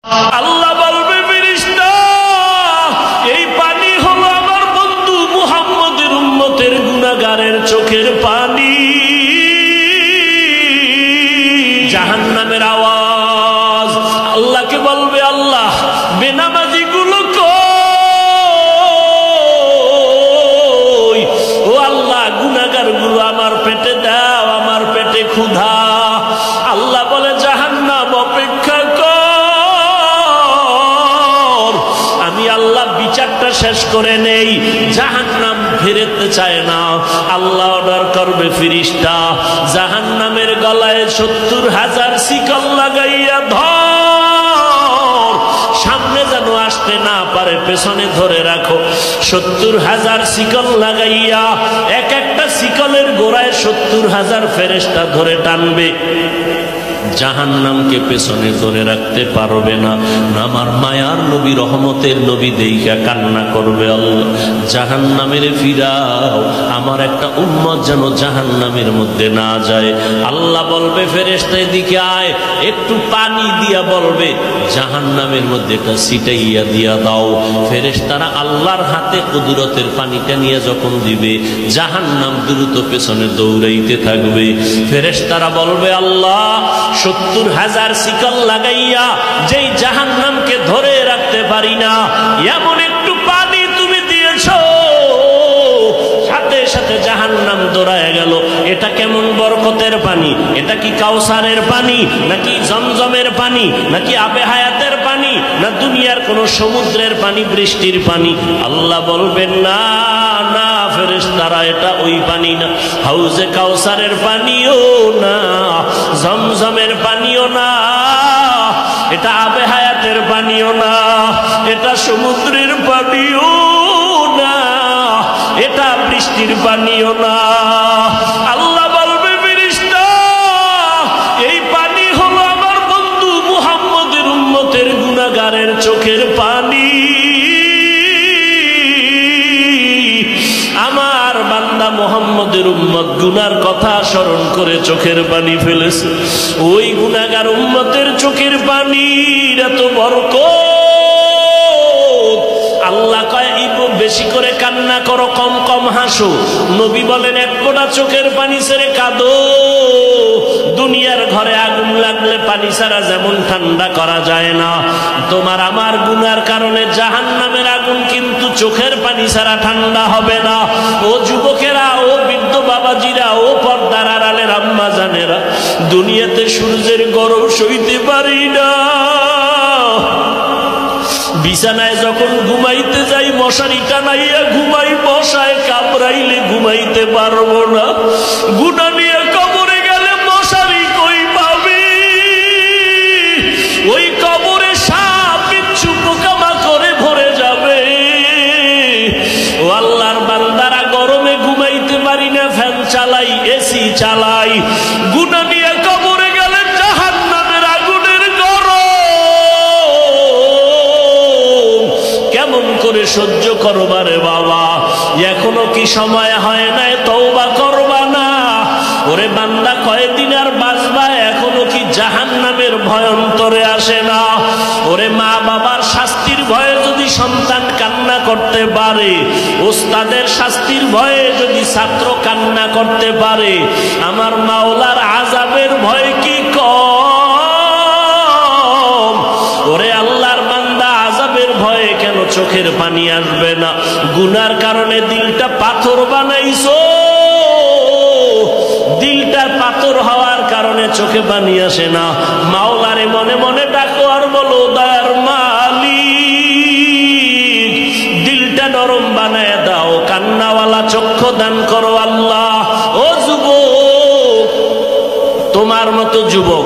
আল্লাহ বলবে ফেরেশতা, এই পানি হলো আমার বন্ধু মুহাম্মদের উম্মতের গুনাহগারের চোখের পানি। জাহান্নামের আওয়াজ আল্লাহকে বলবে, আল্লাহ বেনামাজি গুলো কই? ও আল্লাহ, গুনাহগার গুলো আমার পেটে দাও, আমার পেটে ক্ষুধা। আল্লাহ বলে, জাহান্নাম অপেক্ষা কর, আমি আল্লাহ বিচারটা শেষ করে নেই। জাহান্নাম ফিরতে চায় না। আল্লাহ অর্ডার করবে, ফেরেশতা জাহান্নামের গলায় 70,000 শিকল লাগাইয়া ধর, সামনে যেন আসতে না পারে, পেছনে ধরে রাখো। 70,000 শিকল লাগাইয়া এক একটা শিকলের গোড়ায় 70,000 ফেরেশতা ধরে টানবে। জাহান্নামকে পেছনে ধরে রাখতে পারবে না। আমার মায়ার নবী, রহমতের নবী দেইখা কান্না করবে, আল্লাহ জাহান্নামের ফিরাও, আমার একটা উম্মত যেন জাহান্নামের মধ্যে না যায়। আল্লাহ বলবে, ফেরেশতা এদিকে আয়, একটু পানি দিয়া বলবে জাহান্নামের মধ্যে একটা ছিটাইয়া দিয়া দাও। ফেরেশতারা আল্লাহর হাতে কুদরতের পানিটা নিয়ে যখন দিবে, জাহান্নাম দ্রুত পেছনে দৌড়াইতে থাকবে। ফেরেশতারা বলবে, আল্লাহ 70,000 শিকল লাগাইয়া যেই জাহান্নামকে ধরে রাখতে পারি না, এমন একটু পানি তুমি দিয়েছো, সাথে সাথে জাহান্নাম দৌড়ায় গেল। এটা কেমন বরকতের পানি? এটা কি কাউসারের পানি, নাকি জমজমের পানি, নাকি আবে হায়াতের পানি, না দুনিয়ার কোন সমুদ্রের পানি, বৃষ্টির পানি? আল্লাহ বলবেন, না না ফেরেশতারা, এটা ওই পানি না, হাউজে কাউসারের পানিও না, জমজমের পানিও না, এটা আবে হায়াতের পানিও না, এটা সমুদ্রের পানিও না, এটা বৃষ্টির পানিও না। আল্লাহ বলবে, ফেরেশতা এই পানি হলো আমার বন্ধু মুহাম্মদের উম্মতের গুনাহগারের চোখের পানি। আমার বান্দা মুহাম্মদের উম্মত গুনার কথা স্মরণ করে চোখের পানি ফেলেছে। ওই গুনাহগার উম্মতের চোখের পানির এত বরকত। আল্লাহ কয়, বেশি করে কান্না করো, কম কম হাসো। নবী বলেন, এক ফোঁটা চোখের পানি ছেড়ে কাঁদো। দুনিয়ার ঘরে আগুন লাগলে পানি ছাড়া যেমন ঠান্ডা করা যায় না, তোমার আমার গুনার কারণে জাহান্নামের আগুন কিন্তু চোখের পানি ছাড়া ঠান্ডা হবে না। ও যুবকেরা, ও বৃদ্ধ বাবাজিরা, ও পর্দার আড়ালের আম্মা জানেরা, দুনিয়াতে সূর্যের গরম সইতে পারি না। বিছানায় যখন ঘুমাইতে যাই, মশারি টানাইয়া ঘুমাই, মশায় কামড়াইলে ঘুমাইতে পারবো না। গুনাহ নিয়ে কবরে গেলে মশারি কই পাবি? ওই কবরে সাপ বিচ্ছু পোকামাকড়ে ভরে যাবে। ও আল্লাহর বান্দারা, গরমে ঘুমাইতে পারি না, ফ্যান চালাই, এসি চালাই। গুনাহ নিয়ে কবরে গেলে জাহান্নামের আগুনের গরম কেমন করে সহ্য করবা রে বাবা? এখনো কি সময় হয় নাই তওবা করবা না? ওরে বান্দা, কয়দিন আর বাঁচবা? এখনো কি জাহান্নামের ভয় অন্তরে আসে না? ওরে মা বাবার শাস্তির ভয়ে যদি সন্তান কান্না করতে পারে, ওস্তাদের শাস্তির ভয়ে যদি ছাত্র কান্না করতে পারে, আমার মাওলার আযাবের ভয় কি কম? ওরে আল্লাহর বান্দা, আযাবের ভয়ে কেন চোখের পানি আসবে না? গুনার কারণে দিলটা পাথর বানাইছো, দিলটার পাথর হওয়ার কারণে চোখে পানি আসে না। মাওলারে মনে মনে ডাকো আর বলো, দয়ার মালিক, দিলটা নরম বানায় দাও, কান্নাওয়ালা চক্ষু দান করো আল্লাহ। ও যুবক, তোমার মতো যুবক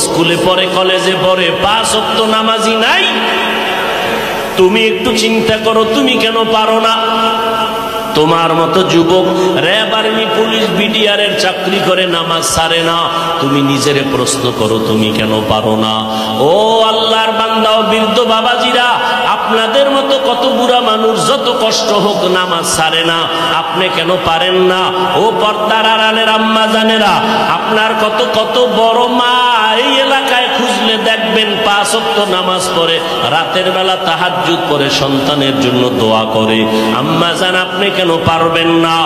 স্কুলে পড়ে, কলেজে পড়ে, 5 ওয়াক্ত নামাজি নাই। তুমি একটু চিন্তা করো, তুমি কেন পারো না? তোমার মতো যুবক র্যাব, আর্মি, পুলিশ, বিডিআর এর চাকরি করে, নামাজ ছাড়ে না। তুমি নিজেরে প্রশ্ন করো, তুমি কেন পারো না? ও আল্লাহর বান্দা ও বৃদ্ধ বাবাজিরা, আপনাদের মতো কত বুড়া মানুষ যত কষ্ট হোক নামাজ ছাড়ে না, আপনি কেন পারেন না? ও পর্দার আড়ালের আম্মা জানেরা, আপনার কত কত বড় মা এই এলাকায় খুঁজলে খুললে দেখবেন 5 ওয়াক্ত নামাজ পড়ে, রাতের বেলা তাহাজ্জুদ পড়ে, সন্তানের জন্য দোয়া করে। আম্মা জান, আপনি কেন পারবেন না?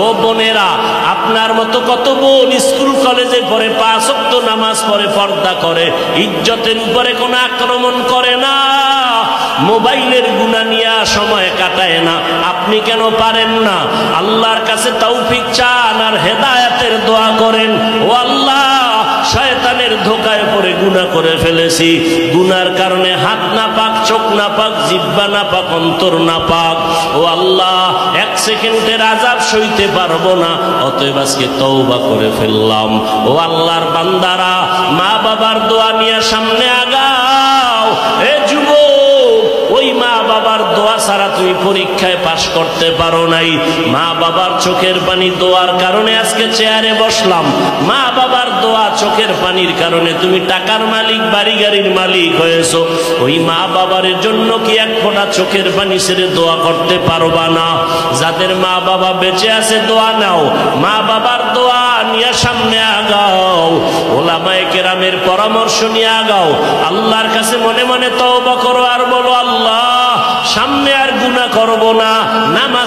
ও বোনেরা, আপনার মতো কত বোন স্কুল কলেজে পড়ে, 5 ওয়াক্ত নামাজ পড়ে, পর্দা করে, ইজ্জতের উপরে কোনো আক্রমণ করে না, মোবাইলের গুনাহ নিয়ে সময় কাটায় না। আপনি কেন পারেন না? আল্লাহর কাছে তৌফিক চান আর হেদায়েতের দোয়া করেন। ও আল্লাহ, শয়তানের ধোকায় পড়ে গুনাহ করে ফেলেছি, গুনার কারণে হাত না পাক, চোখ না পাক, জিহ্বা না পাক, অন্তর না পাক। ও আল্লাহ, 1 সেকেন্ডের আযাব সইতে পারবো না, অতএব আজকে তওবা করে ফেললাম। ও আল্লাহর বান্দারা, মা বাবার দোয়া নিয়ে সামনে আগাও। এ যুবক, ওই মা বাবার দোয়া ছাড়া তুমি পরীক্ষায় পাশ করতে পারো নাই। মা বাবার চোখের পানি দোয়ার কারণে আজকে চেয়ারে বসলাম। মা বাবার দোয়া চোখের পানির কারণে তুমি টাকার মালিক, বাড়ি গাড়ির মালিক হয়েছো। ওই মা বাবার জন্য কি 1 ফোঁটা চোখের পানি ছেড়ে দোয়া করতে পারবা না? যাদের মা বাবা বেঁচে আছে দোয়া নাও, মা বাবার দোয়া নিয়ে সামনে আগাও, ওলামায়ে কেরামের পরামর্শ নিয়ে আগাও। আল্লাহর কাছে মনে মনে তওবা করো আর বলো, আল্লাহ, সামনে আর গুনাহ করব না, নামাজ